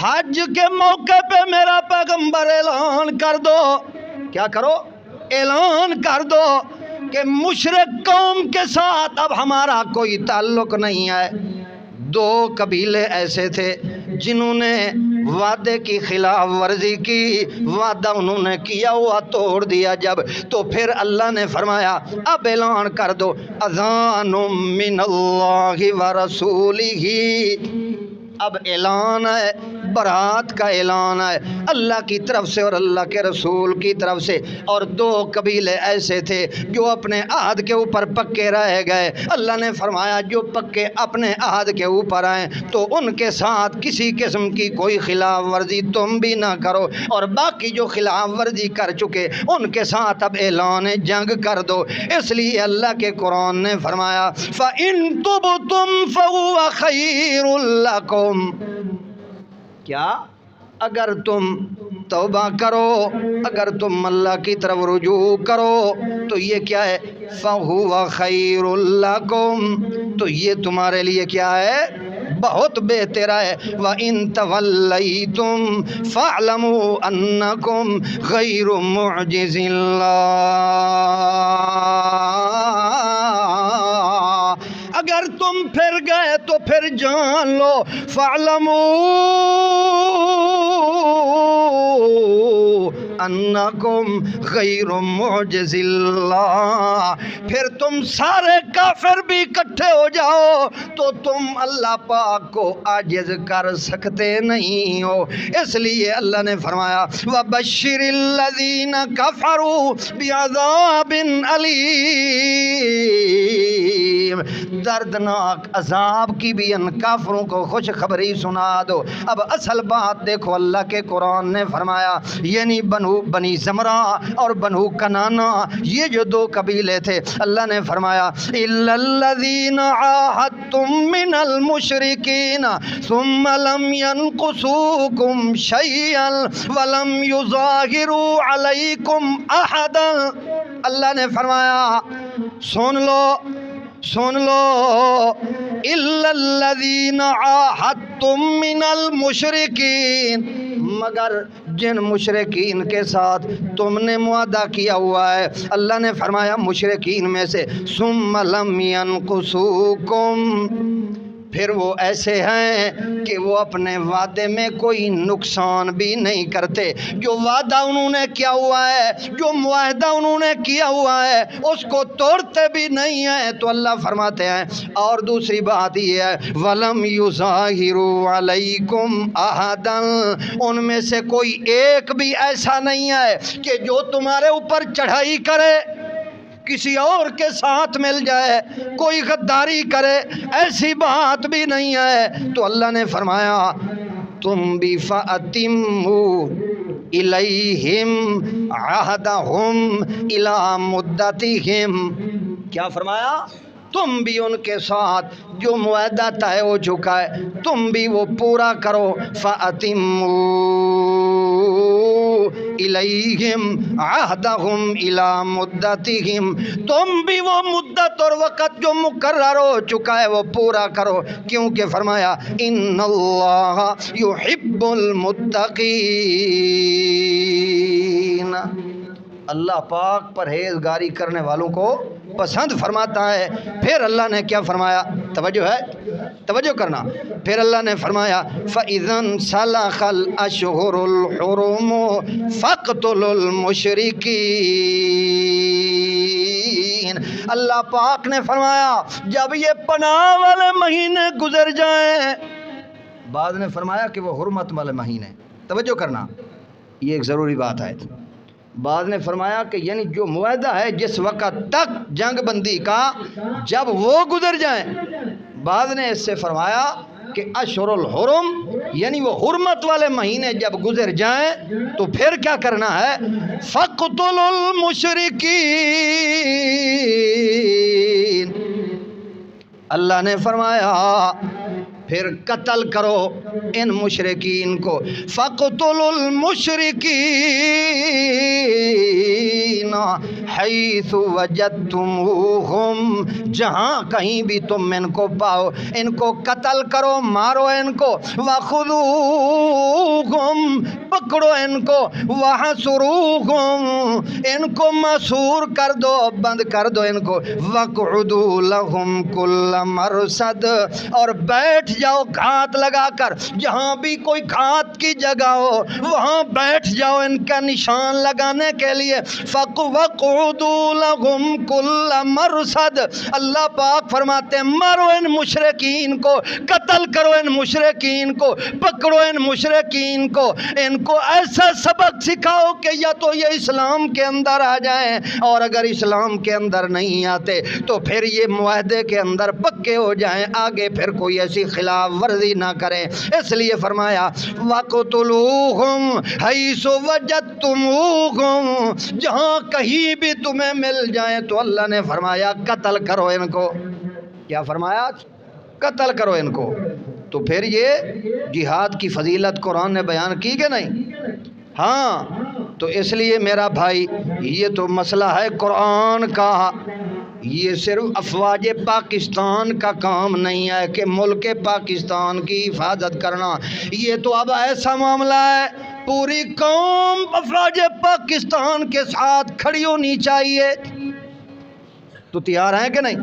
حج کے موقع پہ میرا پیغمبر اعلان کر دو، کیا کرو؟ اعلان کر دو کہ مشرک قوم کے ساتھ اب ہمارا کوئی تعلق نہیں ہے۔ دو قبیلے ایسے تھے جنہوں نے وعدے کی خلاف ورزی کی، وعدہ انہوں نے کیا ہوا توڑ دیا جب، تو پھر اللہ نے فرمایا اب اعلان کر دو اذان من اللہ ورسولہ، اب اعلان ہے، برات کا اعلان ہے اللہ کی طرف سے اور اللہ کے رسول کی طرف سے۔ اور دو قبیلے ایسے تھے جو اپنے عہد کے اوپر پکے رہ گئے، اللہ نے فرمایا جو پکے اپنے عہد کے اوپر آئیں تو ان کے ساتھ کسی قسم کی کوئی خلاف ورزی تم بھی نہ کرو، اور باقی جو خلاف ورزی کر چکے ان کے ساتھ اب اعلان جنگ کر دو۔ اس لیے اللہ کے قرآن نے فرمایا فَإِن تُبْتُمْ فَهُوَ خَيْرٌ لَكُمْ، کیا اگر تم توبہ کرو، اگر تم اللہ کی طرف رجوع کرو تو یہ کیا ہے؟ فَهُوَ خَيْرٌ لَكُمْ، تو یہ تمہارے لیے کیا ہے؟ بہت بہتر ہے۔ وَإِن تَوَلَّيْتُمْ فَاعْلَمُوا أَنَّكُمْ غَيْرُ مُعْجِزِ اللَّهِ، اگر تم پھر گئے تو پھر جان لو فَاعْلَمُوا انکم غیر معجز اللہ، پھر تم سارے کافر بھی اکٹھے ہو جاؤ تو تم اللہ پاک کو عاجز کر سکتے نہیں ہو۔ اس لیے اللہ نے فرمایا وَبَشِّرِ الَّذِينَ كَفَرُوا بِعَذَابٍ أَلِيمٍ، دردناک عذاب کی بھی ان کافروں کو خوشخبری سنا دو۔ اب اصل بات دیکھو، اللہ کے قرآن نے فرمایا یعنی بنی زمرہ اور بنو کنانا، یہ جو دو قبیلے تھے، اللہ نے فرمایا إِلَّا الَّذِينَ عَاهَدتُّم مِّنَ الْمُشْرِكِينَ ثُمَّ لَمْ يَنْقُصُوكُمْ شَيْئًا وَلَمْ يُظَاهِرُوا عَلَيْكُمْ أَحَدًا، اللہ نے فرمایا سن لو إِلَّا الَّذِينَ عَاهَدتُّم مِّنَ الْمُشْرِكِينَ، مگر جن مشرکین کے ساتھ تم نے معاہدہ کیا ہوا ہے، اللہ نے فرمایا مشرکین میں سے ثُمَّ لَمْ يَنْقُصُوكُمْ، پھر وہ ایسے ہیں کہ وہ اپنے وعدے میں کوئی نقصان بھی نہیں کرتے، جو وعدہ انہوں نے کیا ہوا ہے، جو معاہدہ انہوں نے کیا ہوا ہے اس کو توڑتے بھی نہیں ہیں، تو اللہ فرماتے ہیں۔ اور دوسری بات یہ ہے وَلَمْ يُظَاهِرُوا عَلَيْكُمْ أَحَدًا، ان میں سے کوئی ایک بھی ایسا نہیں ہے کہ جو تمہارے اوپر چڑھائی کرے، کسی اور کے ساتھ مل جائے، کوئی غداری کرے، ایسی بات بھی نہیں ہے۔ تو اللہ نے فرمایا تم بھی فَأَتِمُّوا إِلَيْهِمْ عَهْدَهُمْ إِلَى مُدَّتِهِمْ، کیا فرمایا؟ تم بھی ان کے ساتھ جو معاہدہ طے ہو چکا ہے تم بھی وہ پورا کرو۔ فَأَتِمُّوا إِلَيْهِمْ عَهْدَهُمْ إِلَى مُدَّتِهِمْ، تم بھی وہ مدت اور وقت جو مقرر ہو چکا ہے وہ پورا کرو، کیونکہ فرمایا إِنَّ اللَّهَ يُحِبُّ الْمُتَّقِينَ، اللہ پاک پرہیزگاری کرنے والوں کو پسند فرماتا ہے۔ پھر اللہ نے کیا فرمایا؟ توجہ ہے، توجہ کرنا۔ پھر اللہ نے فرمایا فَإِذَا انْسَلَخَ الْأَشْهُرُ الْحُرُمُ فَاقْتُلُوا الْمُشْرِكِينَ، اللہ پاک نے فرمایا جب یہ پناہ والے مہینے گزر جائیں، بعد نے فرمایا کہ وہ حرمت والے مہینے، توجہ کرنا، یہ ایک ضروری بات ہے۔ بعد نے فرمایا کہ یعنی جو معاہدہ ہے جس وقت تک جنگ بندی کا جب وہ گزر جائیں، بعد نے اس سے فرمایا کہ اشہر الحرم یعنی وہ حرمت والے مہینے جب گزر جائیں تو پھر کیا کرنا ہے؟ فَاقْتُلُوا الْمُشْرِكِينَ، اللہ نے فرمایا پھر قتل کرو ان مشرکین کو۔ فَاقْتُلُوا الْمُشْرِكِينَ حَيْثُ وَجَدْتُمُوهُمْ، جہاں کہیں بھی تم ان کو پاؤ ان کو قتل کرو، مارو ان کو۔ وَخُذُوهُمْ پکڑو ان کو، وَحْصُرُوهُمْ ان کو محصور کر دو، بند کر دو ان کو، وَاقْعُدُوا لَهُمْ كُلَّ مَرْصَدٍ اور بیٹھ جاؤ گھات لگا کر، جہاں بھی کوئی گھات کی جگہ ہو وہاں بیٹھ جاؤ ان کا نشان لگانے کے لیے۔ وَاقْعُدُوا لَهُمْ كُلَّ مَرْصَدٍ اللہ پاک فرماتے ہیں مارو ان مشرکین کو، قتل کرو ان مشرکین کو، پکڑو ان مشرکین کو، ان کو ایسا سبق سکھاؤ کہ یا تو یہ اسلام کے اندر آ جائیں، اور اگر اسلام کے اندر نہیں آتے تو پھر یہ معاہدے کے اندر پکے ہو جائیں، آگے پھر کوئی ایسی خلاف ورزی نہ کریں۔ اس لیے فرمایا وَاقْتُلُوهُمْ حَيْثُ وَجَدتُّمُوهُمْ جہاں کہیں بھی تمہیں مل جائیں تو اللہ نے فرمایا قتل کرو ان کو۔ کیا فرمایا؟ قتل کرو ان کو۔ تو پھر یہ جہاد کی فضیلت قرآن نے بیان کی کہ نہیں؟ ہاں، تو اس لیے میرا بھائی یہ تو مسئلہ ہے قرآن کا، یہ صرف افواج پاکستان کا کام نہیں ہے کہ ملک پاکستان کی حفاظت کرنا، یہ تو اب ایسا معاملہ ہے پوری قوم افواج پاکستان کے ساتھ کھڑی ہونی چاہیے۔ تو تیار ہیں کہ نہیں؟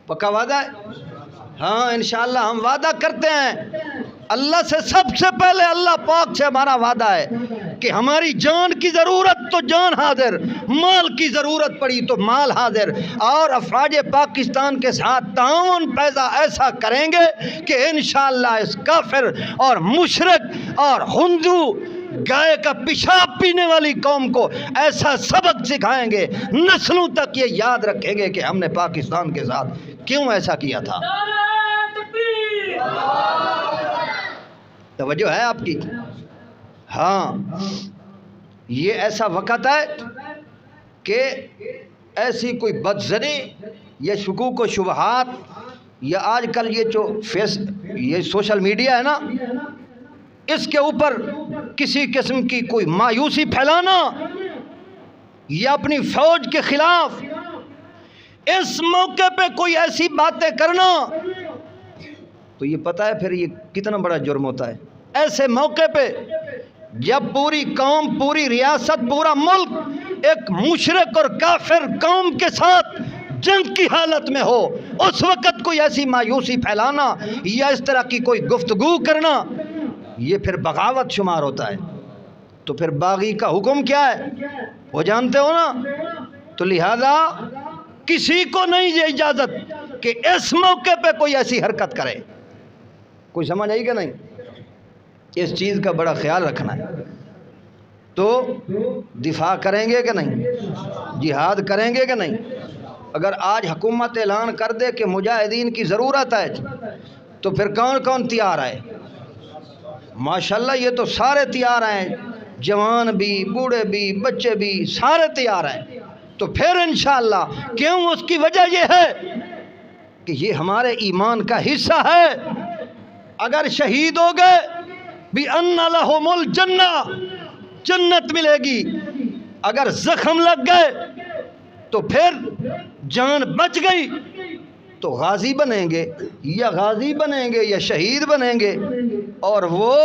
پکا وعدہ ہے؟ ہاں انشاءاللہ ہم وعدہ کرتے ہیں اللہ سے، سب سے پہلے اللہ پاک سے ہمارا وعدہ ہے کہ ہماری جان کی ضرورت تو جان حاضر، مال کی ضرورت پڑی تو مال حاضر، اور افواج پاکستان کے ساتھ تعاون پیدا ایسا کریں گے کہ انشاءاللہ اس کافر اور مشرک اور ہندو گائے کا پیشاب پینے والی قوم کو ایسا سبق سکھائیں گے، نسلوں تک یہ یاد رکھیں گے کہ ہم نے پاکستان کے ساتھ کیوں ایسا کیا تھا۔ توجہ ہے آپ کی؟ ہاں، یہ ایسا وقت ہے کہ ایسی کوئی بدظنی یا شکوک و شبہات یا آج کل یہ سوشل میڈیا ہے نا، اس کے اوپر کسی قسم کی کوئی مایوسی پھیلانا یا اپنی فوج کے خلاف اس موقع پہ کوئی ایسی باتیں کرنا، تو یہ پتہ ہے پھر یہ کتنا بڑا جرم ہوتا ہے۔ ایسے موقع پہ جب پوری قوم، پوری ریاست، پورا ملک ایک مشرک اور کافر قوم کے ساتھ جنگ کی حالت میں ہو، اس وقت کوئی ایسی مایوسی پھیلانا یا اس طرح کی کوئی گفتگو کرنا، یہ پھر بغاوت شمار ہوتا ہے۔ تو پھر باغی کا حکم کیا ہے وہ جانتے ہو نا؟ تو لہذا کسی کو نہیں یہ اجازت کہ اس موقع پہ کوئی ایسی حرکت کرے۔ کوئی سمجھ آئی کہ نہیں؟ اس چیز کا بڑا خیال رکھنا ہے۔ تو دفاع کریں گے کہ نہیں؟ جہاد کریں گے کہ نہیں؟ اگر آج حکومت اعلان کر دے کہ مجاہدین کی ضرورت ہے تو پھر کون کون تیار ہے؟ ماشاءاللہ یہ تو سارے تیار ہیں، جوان بھی، بوڑھے بھی، بچے بھی، سارے تیار ہیں۔ تو پھر انشاءاللہ کیوں؟ اس کی وجہ یہ ہے کہ یہ ہمارے ایمان کا حصہ ہے۔ اگر شہید ہو گئے بِأَنَّ لَهُمُ الْجَنَّةَ جنت ملے گی، اگر زخم لگ گئے تو پھر جان بچ گئی تو غازی بنیں گے، یا غازی بنیں گے یا شہید بنیں گے، اور وہ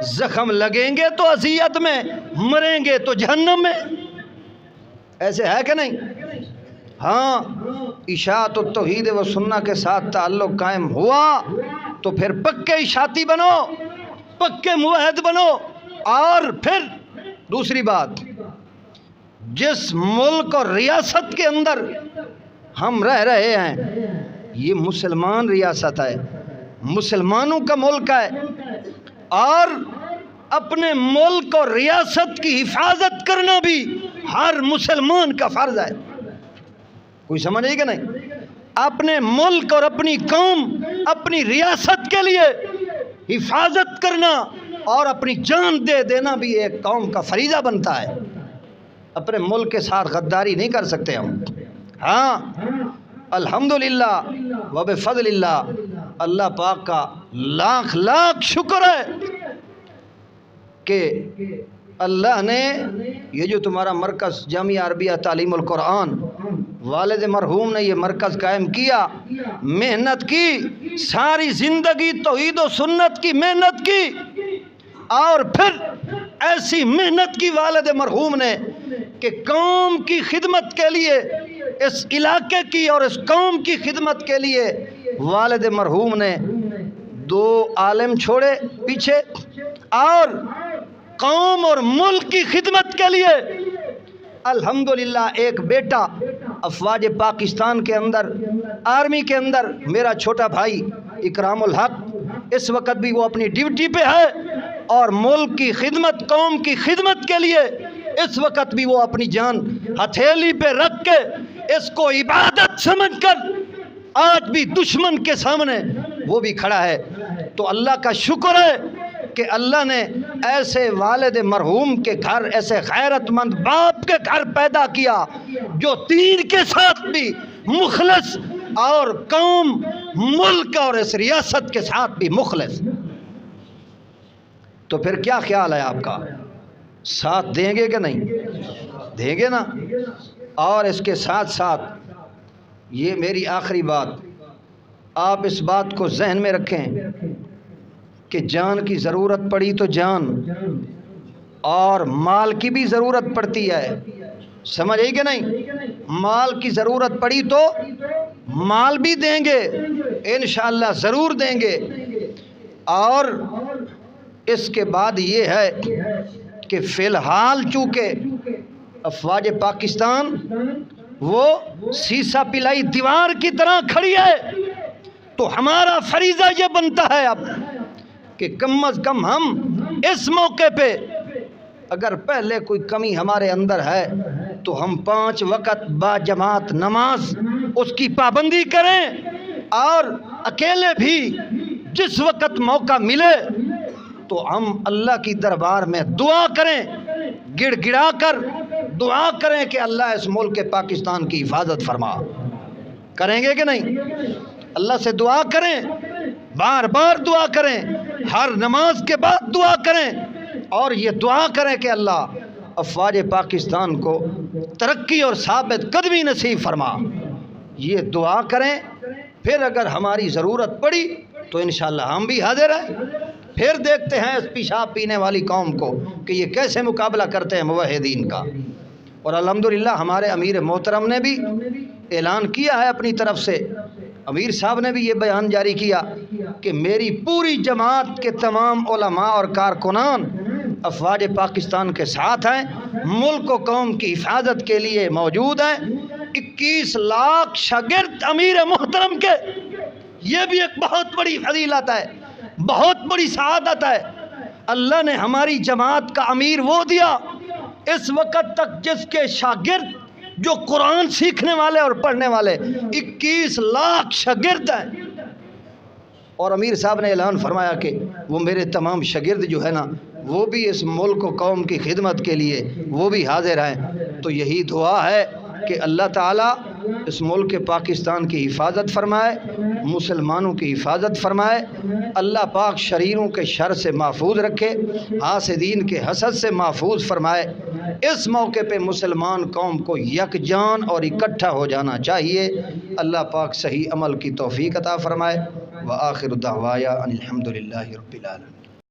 زخم لگیں گے تو اذیت میں، مریں گے تو جہنم میں۔ ایسے ہے کہ نہیں؟ ہاں، اشاعت التوحید و سنہ کے ساتھ تعلق قائم ہوا تو پھر پکے اشاعتی بنو، پکے موحد بنو۔ اور پھر دوسری بات، جس ملک اور ریاست کے اندر ہم رہ رہے ہیں یہ مسلمان ریاست ہے، مسلمانوں کا ملک ہے، اور اپنے ملک اور ریاست کی حفاظت کرنا بھی ہر مسلمان کا فرض ہے۔ کوئی سمجھ آئی کہ نہیں؟ اپنے ملک اور اپنی قوم، اپنی ریاست کے لیے حفاظت کرنا اور اپنی جان دے دینا بھی ایک قوم کا فریضہ بنتا ہے۔ اپنے ملک کے ساتھ غداری نہیں کر سکتے ہم۔ ہاں، الحمدللہ و بفضل اللہ، اللہ پاک کا لاکھ لاکھ شکر ہے کہ اللہ نے یہ جو تمہارا مرکز جامعہ عربیہ تعلیم القرآن، والد مرحوم نے یہ مرکز قائم کیا، محنت کی، ساری زندگی توحید و سنت کی محنت کی، اور پھر ایسی محنت کی والد مرحوم نے کہ قوم کی خدمت کے لیے، اس علاقے کی اور اس قوم کی خدمت کے لیے والد مرحوم نے 2 عالم چھوڑے پیچھے، اور قوم اور ملک کی خدمت کے لیے الحمدللہ ایک بیٹا افواج پاکستان کے اندر، آرمی کے اندر، میرا چھوٹا بھائی اکرام الحق، اس وقت بھی وہ اپنی ڈیوٹی پہ ہے، اور ملک کی خدمت، قوم کی خدمت کے لیے اس وقت بھی وہ اپنی جان ہتھیلی پہ رکھ کے اس کو عبادت سمجھ کر آج بھی دشمن کے سامنے وہ بھی کھڑا ہے۔ تو اللہ کا شکر ہے کہ اللہ نے ایسے والد مرحوم کے گھر، ایسے غیرت مند باپ کے گھر پیدا کیا جو دین کے ساتھ بھی مخلص، اور قوم، ملک اور اس ریاست کے ساتھ بھی مخلص۔ تو پھر کیا خیال ہے آپ کا؟ ساتھ دیں گے کہ نہیں؟ دیں گے نا؟ اور اس کے ساتھ ساتھ یہ میری آخری بات، آپ اس بات کو ذہن میں رکھیں کہ جان کی ضرورت پڑی تو جان اور مال کی بھی ضرورت پڑتی ہے، سمجھ آئی کہ نہیں؟ مال کی ضرورت پڑی تو مال بھی دیں گے، انشاءاللہ ضرور دیں گے۔ اور اس کے بعد یہ ہے کہ فی الحال چونکہ افواج پاکستان وہ سیسا پلائی دیوار کی طرح کھڑی ہے، تو ہمارا فریضہ یہ بنتا ہے اب کہ کم از کم ہم اس موقع پہ اگر پہلے کوئی کمی ہمارے اندر ہے تو ہم 5 وقت با جماعت نماز اس کی پابندی کریں، اور اکیلے بھی جس وقت موقع ملے تو ہم اللہ کی دربار میں دعا کریں، گڑ گڑا کر دعا کریں کہ اللہ اس ملک پاکستان کی حفاظت فرما۔ کریں گے کہ نہیں؟ اللہ سے دعا کریں، بار بار دعا کریں، ہر نماز کے بعد دعا کریں، اور یہ دعا کریں کہ اللہ افواج پاکستان کو ترقی اور ثابت قدمی نصیب فرما۔ یہ دعا کریں، پھر اگر ہماری ضرورت پڑی تو انشاءاللہ ہم بھی حاضر ہیں۔ پھر دیکھتے ہیں اس پیشاب پینے والی قوم کو کہ یہ کیسے مقابلہ کرتے ہیں موحدین کا۔ اور الحمدللہ ہمارے امیر محترم نے بھی اعلان کیا ہے اپنی طرف سے، امیر صاحب نے بھی یہ بیان جاری کیا کہ میری پوری جماعت کے تمام علماء اور کارکنان افواج پاکستان کے ساتھ ہیں، ملک و قوم کی حفاظت کے لیے موجود ہیں۔ 21 لاکھ شاگرد امیر محترم کے، یہ بھی ایک بہت بڑی فضیلت ہے، بہت بڑی سعادت ہے۔ اللہ نے ہماری جماعت کا امیر وہ دیا اس وقت تک جس کے شاگرد جو قرآن سیکھنے والے اور پڑھنے والے 21 لاکھ شاگرد ہیں۔ اور امیر صاحب نے اعلان فرمایا کہ وہ میرے تمام شاگرد جو ہے نا وہ بھی اس ملک و قوم کی خدمت کے لیے وہ بھی حاضر ہیں۔ تو یہی دعا ہے کہ اللہ تعالیٰ اس ملک پاکستان کی حفاظت فرمائے، مسلمانوں کی حفاظت فرمائے، اللہ پاک شریروں کے شر سے محفوظ رکھے، حاسدین کے حسد سے محفوظ فرمائے۔ اس موقع پہ مسلمان قوم کو یکجان اور اکٹھا ہو جانا چاہیے۔ اللہ پاک صحیح عمل کی توفیق عطا فرمائے۔ وآخر دعوایا ان الحمدللہ رب العالمین۔